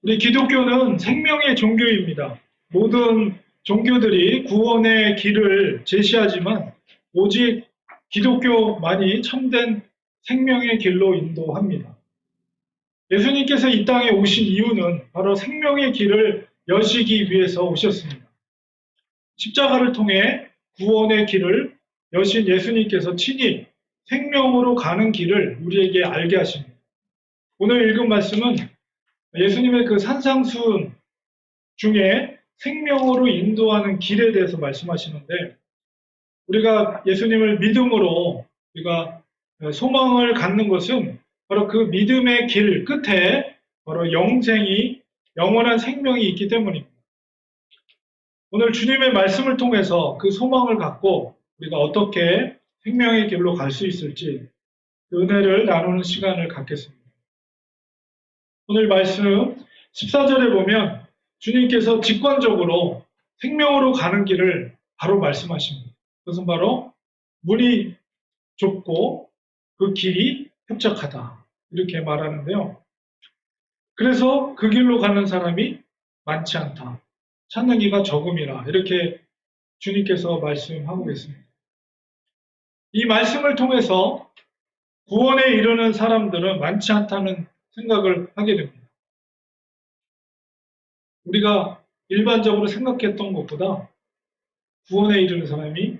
우리 기독교는 생명의 종교입니다. 모든 종교들이 구원의 길을 제시하지만 오직 기독교만이 참된 생명의 길로 인도합니다. 예수님께서 이 땅에 오신 이유는 바로 생명의 길을 여시기 위해서 오셨습니다. 십자가를 통해 구원의 길을 여신 예수님께서 친히 생명으로 가는 길을 우리에게 알게 하십니다. 오늘 읽은 말씀은 예수님의 그 산상수훈 중에 생명으로 인도하는 길에 대해서 말씀하시는데, 우리가 예수님을 믿음으로 우리가 소망을 갖는 것은 바로 그 믿음의 길 끝에 바로 영원한 생명이 있기 때문입니다. 오늘 주님의 말씀을 통해서 그 소망을 갖고 우리가 어떻게 생명의 길로 갈 수 있을지 그 은혜를 나누는 시간을 갖겠습니다. 오늘 말씀 14절에 보면 주님께서 직관적으로 생명으로 가는 길을 바로 말씀하십니다. 그것은 바로 문이 좁고 그 길이 협착하다, 이렇게 말하는데요. 그래서 그 길로 가는 사람이 많지 않다, 찾는 이가 적음이라, 이렇게 주님께서 말씀하고 계십니다. 이 말씀을 통해서 구원에 이르는 사람들은 많지 않다는 생각을 하게 됩니다. 우리가 일반적으로 생각했던 것보다 구원에 이르는 사람이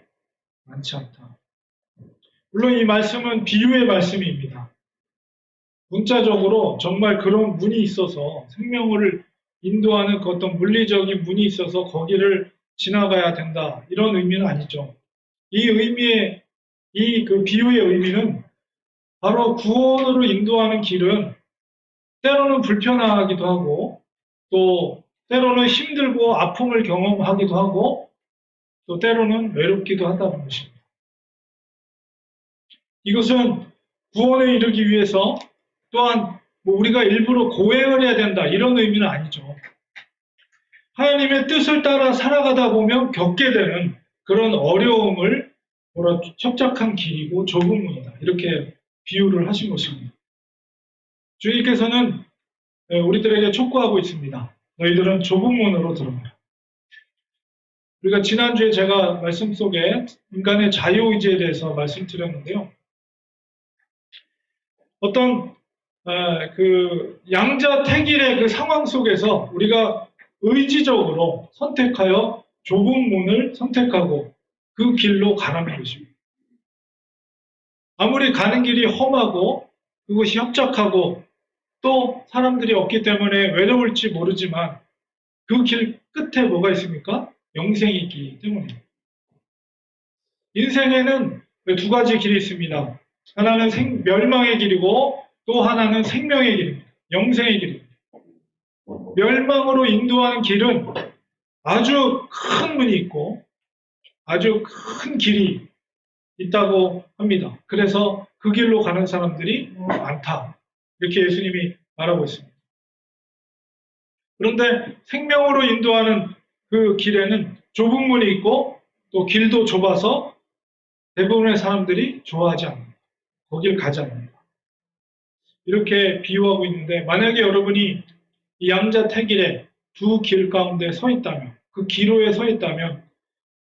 많지 않다. 물론 이 말씀은 비유의 말씀입니다. 문자적으로 정말 그런 문이 있어서, 생명을 인도하는 그 어떤 물리적인 문이 있어서 거기를 지나가야 된다, 이런 의미는 아니죠. 이 그 비유의 의미는 바로 구원으로 인도하는 길은 때로는 불편하기도 하고, 또 때로는 힘들고 아픔을 경험하기도 하고, 또 때로는 외롭기도 하다는 것입니다. 이것은 구원에 이르기 위해서 또한 우리가 일부러 고행을 해야 된다, 이런 의미는 아니죠. 하나님의 뜻을 따라 살아가다 보면 겪게 되는 그런 어려움을 협착한 길이고 좁은 문이다, 이렇게 비유를 하신 것입니다. 주님께서는 우리들에게 촉구하고 있습니다. 너희들은 좁은 문으로 들어가라. 우리가 지난주에 제가 말씀 속에 인간의 자유의지에 대해서 말씀드렸는데요. 어떤 그 양자택일의 그 상황 속에서 우리가 의지적으로 선택하여 좁은 문을 선택하고 그 길로 가라는 것입니다. 아무리 가는 길이 험하고 그것이 협착하고 또 사람들이 없기 때문에 외로울지 모르지만 그 길 끝에 뭐가 있습니까? 영생이 있기 때문입니다. 인생에는 두 가지 길이 있습니다. 하나는 멸망의 길이고 또 하나는 생명의 길입니다. 영생의 길입니다. 멸망으로 인도하는 길은 아주 큰 문이 있고 아주 큰 길이 있다고 합니다. 그래서 그 길로 가는 사람들이 많다, 이렇게 예수님이 말하고 있습니다. 그런데 생명으로 인도하는 그 길에는 좁은 문이 있고 또 길도 좁아서 대부분의 사람들이 좋아하지 않는다, 거길 가지 않는다, 이렇게 비유하고 있는데, 만약에 여러분이 이 양자택일의 두 길 가운데 서 있다면, 그 기로에 서 있다면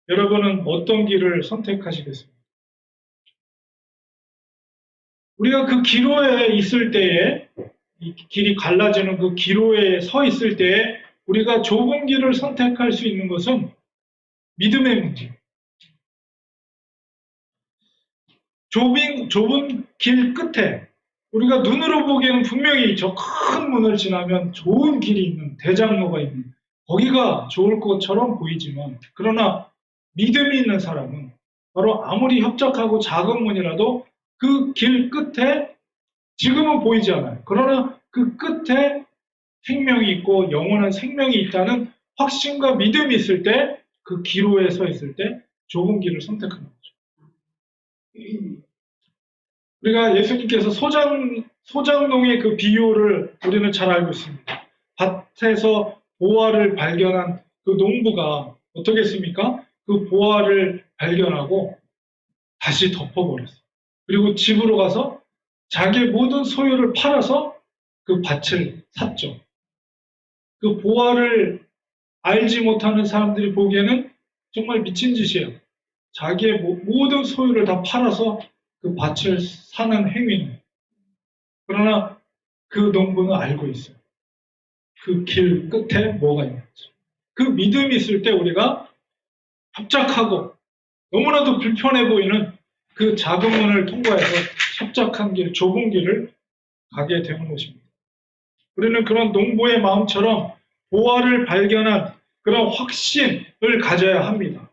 여러분은 어떤 길을 선택하시겠습니까? 우리가 그 기로에 있을 때에, 이 길이 갈라지는 그 기로에 서 있을 때에 우리가 좁은 길을 선택할 수 있는 것은 믿음의 문제. 좁은 길 끝에 우리가 눈으로 보기에는 분명히 저 큰 문을 지나면 좋은 길이 있는, 대장로가 있는, 거기가 좋을 것처럼 보이지만, 그러나 믿음이 있는 사람은 바로 아무리 협착하고 작은 문이라도 그 길 끝에 지금은 보이지 않아요. 그러나 그 끝에 생명이 있고 영원한 생명이 있다는 확신과 믿음이 있을 때, 그 기로에 서 있을 때 좁은 길을 선택하는 거죠. 우리가 예수님께서 소장농의 그 비유를 우리는 잘 알고 있습니다. 밭에서 보화를 발견한 그 농부가 어떻게 했습니까? 그 보화를 발견하고 다시 덮어버렸어요. 그리고 집으로 가서 자기의 모든 소유를 팔아서 그 밭을 샀죠. 그 보화를 알지 못하는 사람들이 보기에는 정말 미친 짓이에요. 자기의 모든 소유를 다 팔아서 그 밭을 사는 행위는. 그러나 그 농부는 알고 있어요. 그 길 끝에 뭐가 있는지. 그 믿음이 있을 때 우리가 협작하고 너무나도 불편해 보이는 그 작은 문을 통과해서 협작한 길, 좁은 길을 가게 되는 것입니다. 우리는 그런 농부의 마음처럼 보화를 발견한 그런 확신을 가져야 합니다.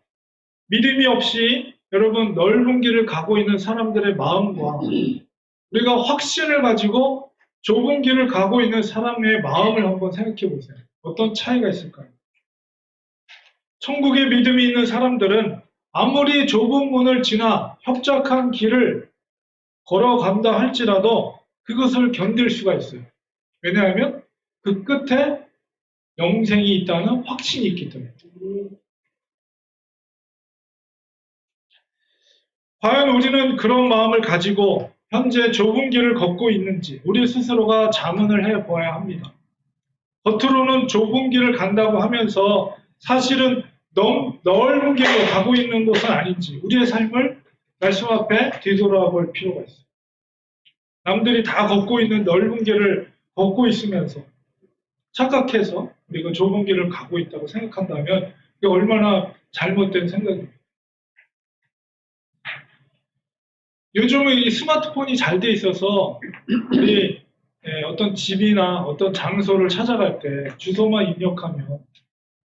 믿음이 없이 여러분 넓은 길을 가고 있는 사람들의 마음과 우리가 확신을 가지고 좁은 길을 가고 있는 사람의 마음을 한번 생각해 보세요. 어떤 차이가 있을까요? 천국의 믿음이 있는 사람들은 아무리 좁은 문을 지나 협착한 길을 걸어간다 할지라도 그것을 견딜 수가 있어요. 왜냐하면 그 끝에 영생이 있다는 확신이 있기 때문에. 과연 우리는 그런 마음을 가지고 현재 좁은 길을 걷고 있는지 우리 스스로가 자문을 해보아야 합니다. 겉으로는 좁은 길을 간다고 하면서 사실은 넓은 길로 가고 있는 것은 아닌지 우리의 삶을 말씀 앞에 뒤돌아 볼 필요가 있어요. 남들이 다 걷고 있는 넓은 길을 걷고 있으면서 착각해서 우리가 좁은 길을 가고 있다고 생각한다면 그게 얼마나 잘못된 생각입니다. 요즘은 이 스마트폰이 잘 돼 있어서 우리 어떤 집이나 어떤 장소를 찾아갈 때 주소만 입력하면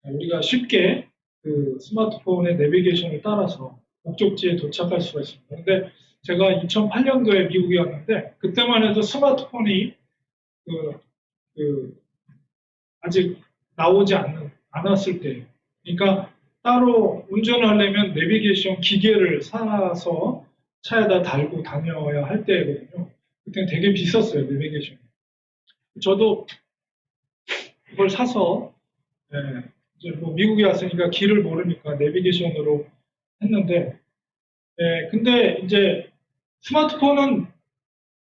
우리가 쉽게 그 스마트폰의 내비게이션을 따라서 목적지에 도착할 수가 있습니다. 그런데 제가 2008년도에 미국에 왔는데 그때만 해도 스마트폰이 아직 나오지 않았을 때예요. 그러니까 따로 운전을 하려면 내비게이션 기계를 사서 차에다 달고 다녀야 할 때거든요. 그때는 되게 비쌌어요, 내비게이션. 저도 그걸 사서 이제 뭐 미국에 왔으니까 길을 모르니까 내비게이션으로 했는데 근데 이제 스마트폰은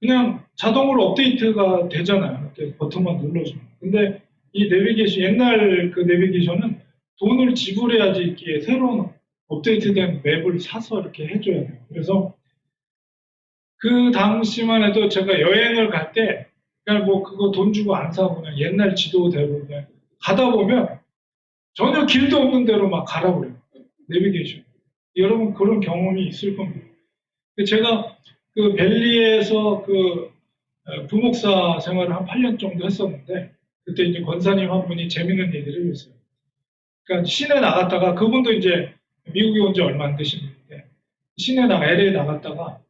그냥 자동으로 업데이트가 되잖아요. 이렇게 버튼만 눌러주면. 근데 이 내비게이션, 옛날 그 내비게이션은 돈을 지불해야지 이렇게 새로운 업데이트된 맵을 사서 이렇게 해줘야 돼요. 그래서 그 당시만 해도 제가 여행을 갈 때, 그냥 뭐 그거 돈 주고 안 사고 그냥 옛날 지도대로 그냥 가다 보면 전혀 길도 없는 데로 막 가라고 그래요. 내비게이션. 여러분 그런 경험이 있을 겁니다. 제가 그 벨리에서 그 부목사 생활을 한 8년 정도 했었는데 그때 이제 권사님 한 분이 재밌는 얘기를 해줬어요. 그러니까 시내 나갔다가 그분도 이제 미국에 온 지 얼마 안 되신 분인데 시내 LA 나갔다가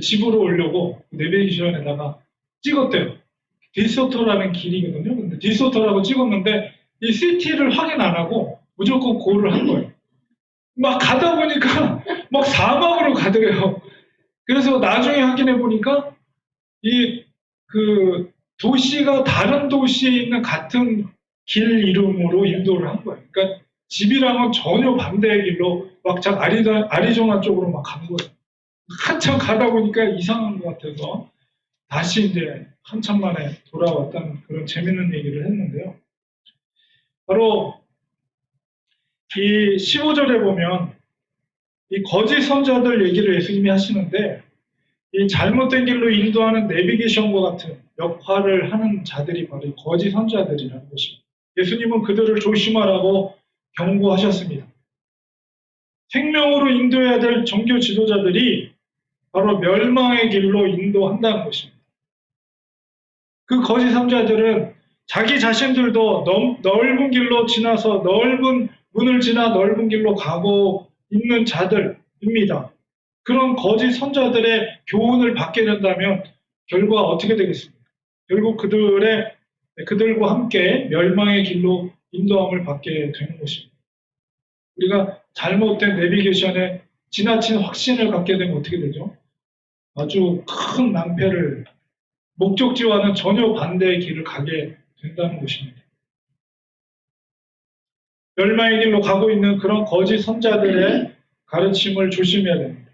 집으로 오려고 내비게이션에다가 찍었대요. 디소토라는 길이거든요. 근데 디소토라고 찍었는데 이 시티를 확인 안 하고 무조건 고를 한 거예요. 막 가다 보니까 막 사막으로 가더래요. 그래서 나중에 확인해 보니까 이 그 도시가 다른 도시에 있는 같은 길 이름으로 인도를 한 거예요. 그러니까 집이랑은 전혀 반대의 길로 막 아리조나 쪽으로 막 간 거예요. 한참 가다 보니까 이상한 것 같아서 다시 이제 한참 만에 돌아왔다는 그런 재밌는 얘기를 했는데요. 바로 이 15절에 보면 이 거짓 선자들 얘기를 예수님이 하시는데 이 잘못된 길로 인도하는 내비게이션과 같은 역할을 하는 자들이 바로 거짓 선자들이라는 것입니다. 예수님은 그들을 조심하라고 경고하셨습니다. 생명으로 인도해야 될 종교 지도자들이 바로 멸망의 길로 인도한다는 것입니다. 그 거짓 선자들은 자기 자신들도 넓은 길로 지나서 넓은 문을 지나 넓은 길로 가고 있는 자들입니다. 그런 거짓 선자들의 교훈을 받게 된다면 결과가 어떻게 되겠습니까? 결국 그들과 함께 멸망의 길로 인도함을 받게 되는 것입니다. 우리가 잘못된 내비게이션에 지나친 확신을 갖게 되면 어떻게 되죠? 아주 큰 낭패를 목적지와는 전혀 반대의 길을 가게 된다는 것입니다. 멸망의 길로 가고 있는 그런 거짓 선자들의 가르침을 조심해야 됩니다.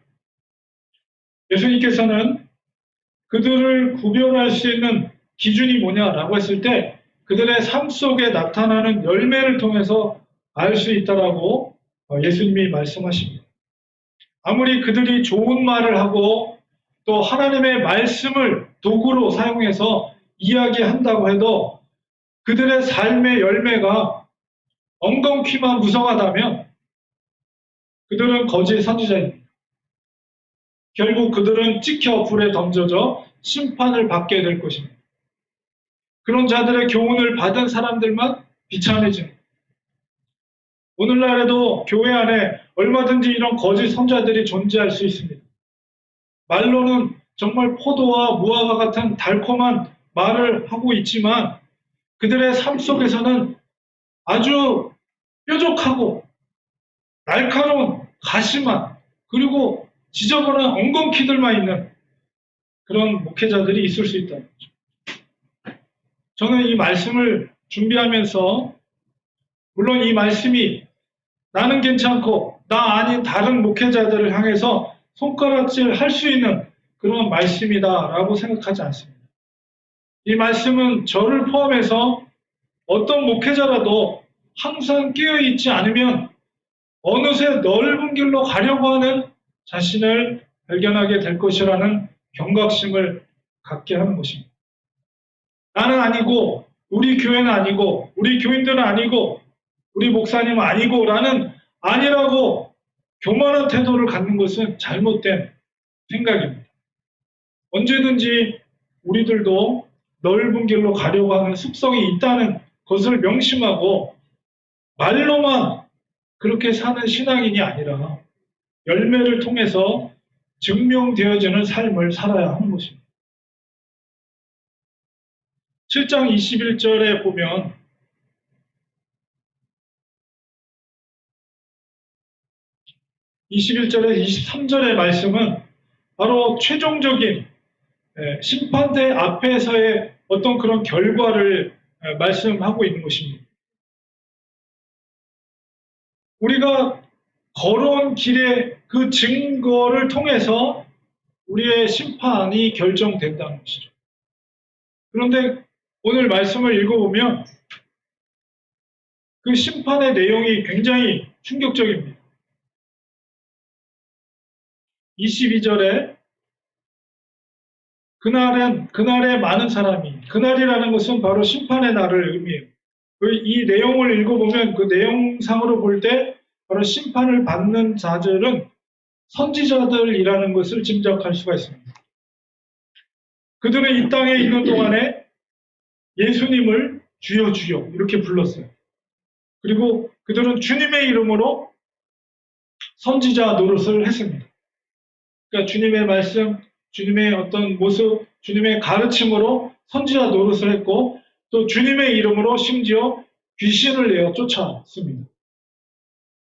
예수님께서는 그들을 구별할 수 있는 기준이 뭐냐라고 했을 때 그들의 삶 속에 나타나는 열매를 통해서 알 수 있다라고 예수님이 말씀하십니다. 아무리 그들이 좋은 말을 하고 또 하나님의 말씀을 도구로 사용해서 이야기한다고 해도 그들의 삶의 열매가 엉겅퀴만 무성하다면 그들은 거짓 선지자입니다. 결국 그들은 찍혀 불에 던져져 심판을 받게 될 것입니다. 그런 자들의 교훈을 받은 사람들만 비참해집니다. 오늘날에도 교회 안에 얼마든지 이런 거짓 선자들이 존재할 수 있습니다. 말로는 정말 포도와 무화과 같은 달콤한 말을 하고 있지만 그들의 삶 속에서는 아주 뾰족하고 날카로운 가시만 그리고 지저분한 엉겅퀴들만 있는 그런 목회자들이 있을 수 있다. 저는 이 말씀을 준비하면서 물론 이 말씀이 나는 괜찮고 나 아닌 다른 목회자들을 향해서 손가락질 할 수 있는 그런 말씀이다라고 생각하지 않습니다. 이 말씀은 저를 포함해서 어떤 목회자라도 항상 깨어있지 않으면 어느새 넓은 길로 가려고 하는 자신을 발견하게 될 것이라는 경각심을 갖게 하는 것입니다. 나는 아니고 우리 교회는 아니고 우리 교인들은 아니고 우리 목사님은 아니고 라는 아니라고 교만한 태도를 갖는 것은 잘못된 생각입니다. 언제든지 우리들도 넓은 길로 가려고 하는 습성이 있다는 것을 명심하고 말로만 그렇게 사는 신앙인이 아니라 열매를 통해서 증명되어지는 삶을 살아야 하는 것입니다. 7장 21절에 보면 (21절에) 23절의 말씀은 바로 최종적인 심판대 앞에서의 어떤 그런 결과를 말씀하고 있는 것입니다. 우리가 걸어온 길의 그 증거를 통해서 우리의 심판이 결정된다는 것이죠. 그런데 오늘 말씀을 읽어보면 그 심판의 내용이 굉장히 충격적입니다. 22절에 그날에 많은 사람이, 그날이라는 것은 바로 심판의 날을 의미해요. 이 내용을 읽어보면 그 내용상으로 볼 때 바로 심판을 받는 자들은 선지자들이라는 것을 짐작할 수가 있습니다. 그들은 이 땅에 있는 동안에 예수님을 주여 주여 이렇게 불렀어요. 그리고 그들은 주님의 이름으로 선지자 노릇을 했습니다. 그러니까 주님의 말씀, 주님의 어떤 모습, 주님의 가르침으로 선지자 노릇을 했고 또 주님의 이름으로 심지어 귀신을 내어 쫓아왔습니다.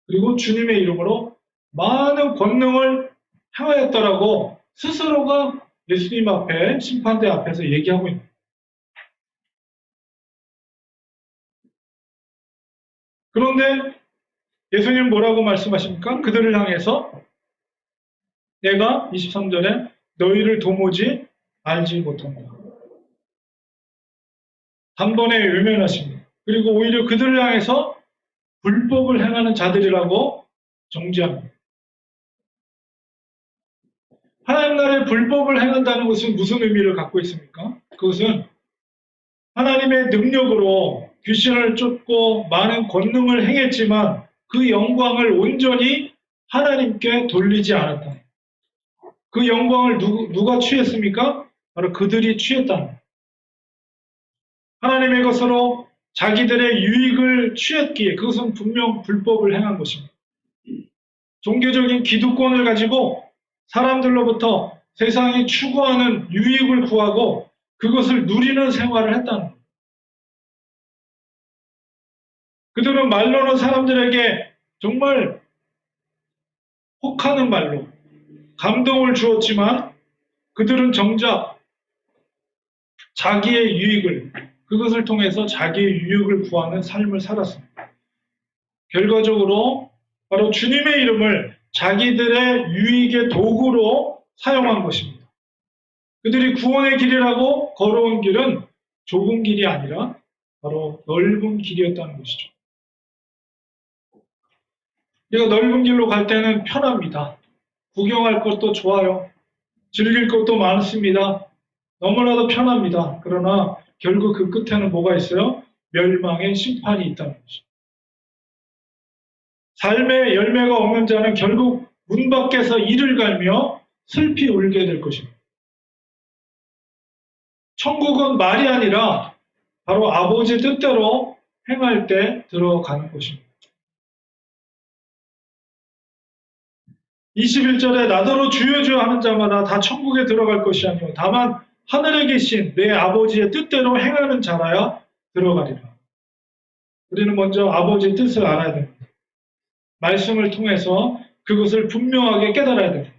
그리고 주님의 이름으로 많은 권능을 행하였다라고 스스로가 예수님 앞에 심판대 앞에서 얘기하고 있습니다. 그런데 예수님 뭐라고 말씀하십니까? 그들을 향해서 내가 23절에 너희를 도무지 알지 못한다. 단번에 외면하십니다. 그리고 오히려 그들을 향해서 불법을 행하는 자들이라고 정죄합니다. 하나님 나라의 불법을 행한다는 것은 무슨 의미를 갖고 있습니까? 그것은 하나님의 능력으로 귀신을 쫓고 많은 권능을 행했지만 그 영광을 온전히 하나님께 돌리지 않았다. 그 영광을 누가 취했습니까? 바로 그들이 취했다. 하나님의 것으로 자기들의 유익을 취했기에 그것은 분명 불법을 행한 것입니다. 종교적인 기득권을 가지고 사람들로부터 세상이 추구하는 유익을 구하고 그것을 누리는 생활을 했다는 겁니다. 그들은 말로는 사람들에게 정말 혹하는 말로 감동을 주었지만 그들은 정작 자기의 유익을 그것을 통해서 자기의 유익을 구하는 삶을 살았습니다. 결과적으로 바로 주님의 이름을 자기들의 유익의 도구로 사용한 것입니다. 그들이 구원의 길이라고 걸어온 길은 좁은 길이 아니라 바로 넓은 길이었다는 것이죠. 우리가 넓은 길로 갈 때는 편합니다. 구경할 것도 좋아요. 즐길 것도 많습니다. 너무나도 편합니다. 그러나 결국 그 끝에는 뭐가 있어요? 멸망의 심판이 있다는 것이죠. 삶의 열매가 없는 자는 결국 문 밖에서 이를 갈며 슬피 울게 될 것입니다. 천국은 말이 아니라 바로 아버지 뜻대로 행할 때 들어가는 것입니다. 21절에 나더러 주여 주여 하는 자마다 다 천국에 들어갈 것이 아니요 다만 하늘에 계신 내 아버지의 뜻대로 행하는 자라야 들어가리라. 우리는 먼저 아버지의 뜻을 알아야 됩니다. 말씀을 통해서 그것을 분명하게 깨달아야 됩니다.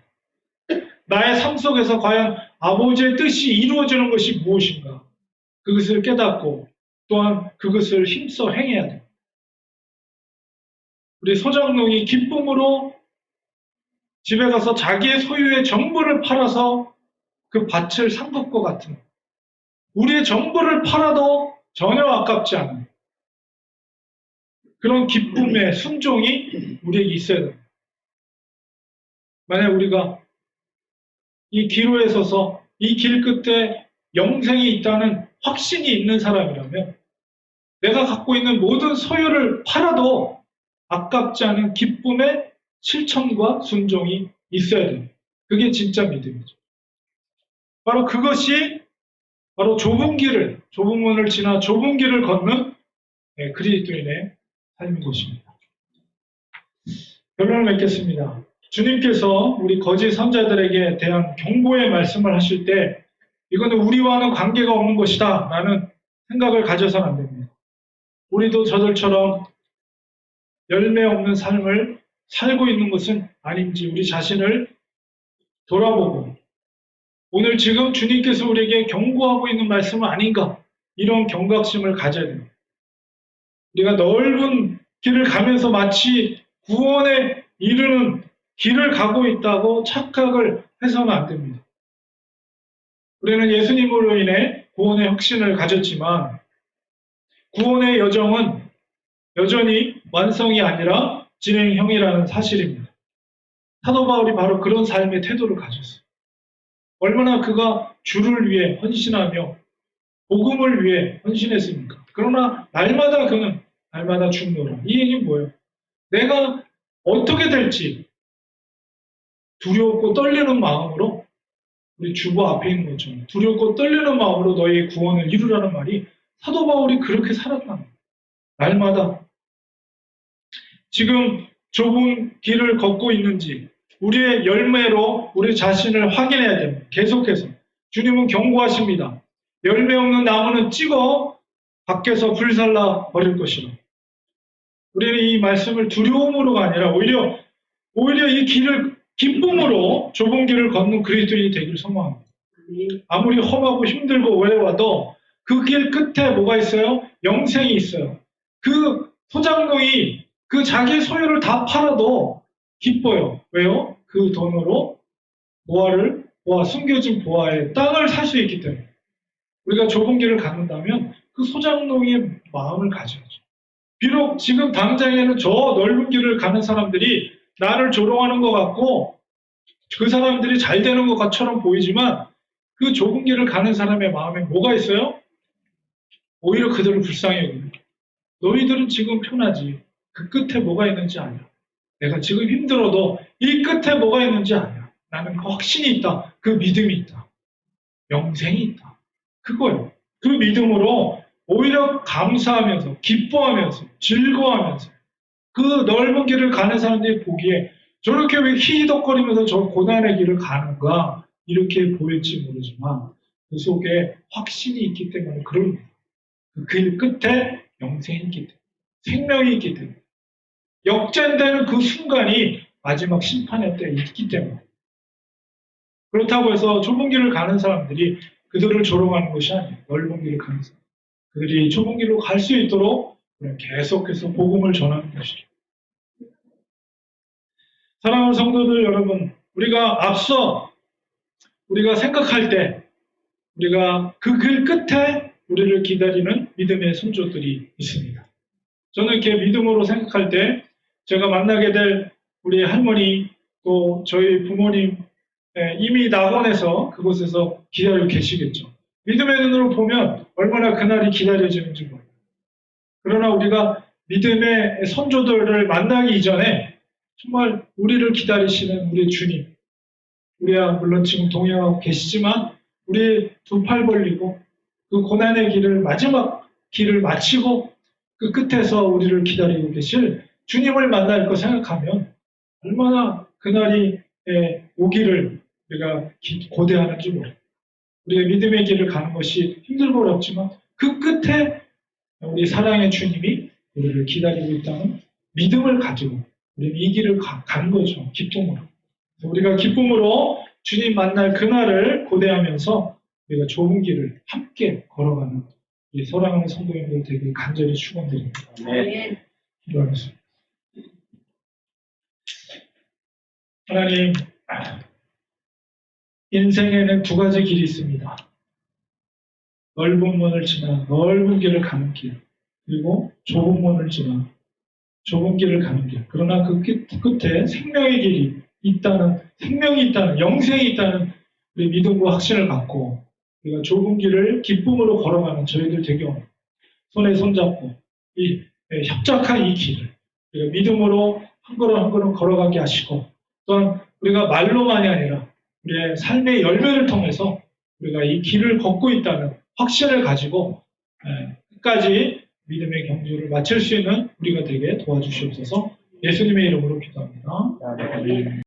나의 삶 속에서 과연 아버지의 뜻이 이루어지는 것이 무엇인가? 그것을 깨닫고 또한 그것을 힘써 행해야 됩니다. 우리 소장농이 기쁨으로 집에 가서 자기의 소유의 전부를 팔아서 그 밭을 산 것과 같은 우리의 전부를 팔아도 전혀 아깝지 않은 그런 기쁨의 순종이 우리에게 있어야 됩니다. 만약 우리가 이 기로에 서서 이 길 끝에 영생이 있다는 확신이 있는 사람이라면 내가 갖고 있는 모든 소유를 팔아도 아깝지 않은 기쁨의 실천과 순종이 있어야 됩니다. 그게 진짜 믿음이죠. 바로 그것이 바로 좁은 문을 지나 좁은 길을 걷는 그리스도인의 삶인 것입니다. 결론을 맺겠습니다. 주님께서 우리 거짓 선자들에게 대한 경고의 말씀을 하실 때 이거는 우리와는 관계가 없는 것이다 라는 생각을 가져서는 안 됩니다. 우리도 저들처럼 열매 없는 삶을 살고 있는 것은 아닌지 우리 자신을 돌아보고 오늘 지금 주님께서 우리에게 경고하고 있는 말씀은 아닌가 이런 경각심을 가져야 됩니다. 우리가 넓은 길을 가면서 마치 구원에 이르는 길을 가고 있다고 착각을 해서는 안 됩니다. 우리는 예수님으로 인해 구원의 확신을 가졌지만 구원의 여정은 여전히 완성이 아니라 진행형이라는 사실입니다. 사도 바울이 바로 그런 삶의 태도를 가졌어요. 얼마나 그가 주를 위해 헌신하며 복음을 위해 헌신했습니까? 그러나 날마다 그는 날마다 죽노라. 이 얘기는 뭐예요? 내가 어떻게 될지 두렵고 떨리는 마음으로 우리 주보 앞에 있는 것처럼 두렵고 떨리는 마음으로 너희의 구원을 이루라는 말이 사도 바울이 그렇게 살았다는 거예요. 날마다 지금 좁은 길을 걷고 있는지 우리의 열매로 우리 자신을 확인해야 됩니다. 계속해서 주님은 경고하십니다. 열매 없는 나무는 찍어 밖에서 불살라 버릴 것이라. 우리는 이 말씀을 두려움으로가 아니라 오히려 이 길을 기쁨으로 좁은 길을 걷는 그리스도인이 되기를 소망합니다. 아무리 험하고 힘들고 외로워도 그 길 끝에 뭐가 있어요? 영생이 있어요. 그 소장농이 그 자기 소유를 다 팔아도 기뻐요. 왜요? 그 돈으로 숨겨진 보화의 땅을 살 수 있기 때문에. 우리가 좁은 길을 갖는다면 그 소장농의 마음을 가져야죠. 비록 지금 당장에는 저 넓은 길을 가는 사람들이 나를 조롱하는 것 같고 그 사람들이 잘 되는 것처럼 보이지만 그 좁은 길을 가는 사람의 마음에 뭐가 있어요? 오히려 그들을 불쌍히 여기는. 너희들은 지금 편하지. 그 끝에 뭐가 있는지 아냐. 내가 지금 힘들어도 이 끝에 뭐가 있는지 아냐. 나는 그 확신이 있다. 그 믿음이 있다. 영생이 있다. 그거예요. 그 믿음으로 오히려 감사하면서 기뻐하면서 즐거워하면서 그 넓은 길을 가는 사람들이 보기에 저렇게 왜 희덕거리면서 저 고난의 길을 가는가 이렇게 보일지 모르지만 그 속에 확신이 있기 때문에 그럽니다. 그 길 끝에 영생이 있기 때문에 생명이 있기 때문에 역전되는 그 순간이 마지막 심판의 때에 있기 때문에 그렇다고 해서 좁은 길을 가는 사람들이 그들을 조롱하는 것이 아니에요. 넓은 길을 가는 사람. 그들이 좁은 길로 갈 수 있도록 계속해서 복음을 전하는 것이죠. 사랑하는 성도들 여러분, 우리가 앞서 우리가 생각할 때 우리가 그 길 끝에 우리를 기다리는 믿음의 선조들이 있습니다. 저는 이렇게 믿음으로 생각할 때 제가 만나게 될 우리 할머니 또 저희 부모님 이미 낙원에서 그곳에서 기다리고 계시겠죠. 믿음의 눈으로 보면 얼마나 그날이 기다려지는지 몰라요. 그러나 우리가 믿음의 선조들을 만나기 이전에 정말 우리를 기다리시는 우리 주님, 우리야 물론 지금 동행하고 계시지만 우리 두 팔 벌리고 그 고난의 길을 마지막 길을 마치고 그 끝에서 우리를 기다리고 계실 주님을 만날 거 생각하면 얼마나 그날이 오기를 우리가 고대하는지 몰라요. 우리가 믿음의 길을 가는 것이 힘들고 어렵지만 그 끝에 우리 사랑의 주님이 우리를 기다리고 있다는 믿음을 가지고 우리는 이 길을 가는 거죠. 기쁨으로. 우리가 기쁨으로 주님 만날 그날을 고대하면서 우리가 좁은 길을 함께 걸어가는 이 사랑하는 성도님들 되게 간절히 축원드립니다. 네. 기도하겠습니다. 하나님, 인생에는 두 가지 길이 있습니다. 넓은 문을 지나 넓은 길을 가는 길, 그리고 좁은 문을 지나 좁은 길을 가는 길. 그러나 그 끝에 생명의 길이 있다는, 생명이 있다는, 영생이 있다는 우리 믿음과 확신을 갖고 우리가 좁은 길을 기쁨으로 걸어가는 저희들 되게 손에 손잡고 이 협착한 이 길을 우리가 믿음으로 한 걸음 한 걸음 걸어가게 하시고 또한 우리가 말로만이 아니라 우리의 삶의 열매를 통해서 우리가 이 길을 걷고 있다는 확신을 가지고 끝까지 믿음의 경주를 마칠 수 있는 우리가 되게 도와주시옵소서. 예수님의 이름으로 기도합니다. 네.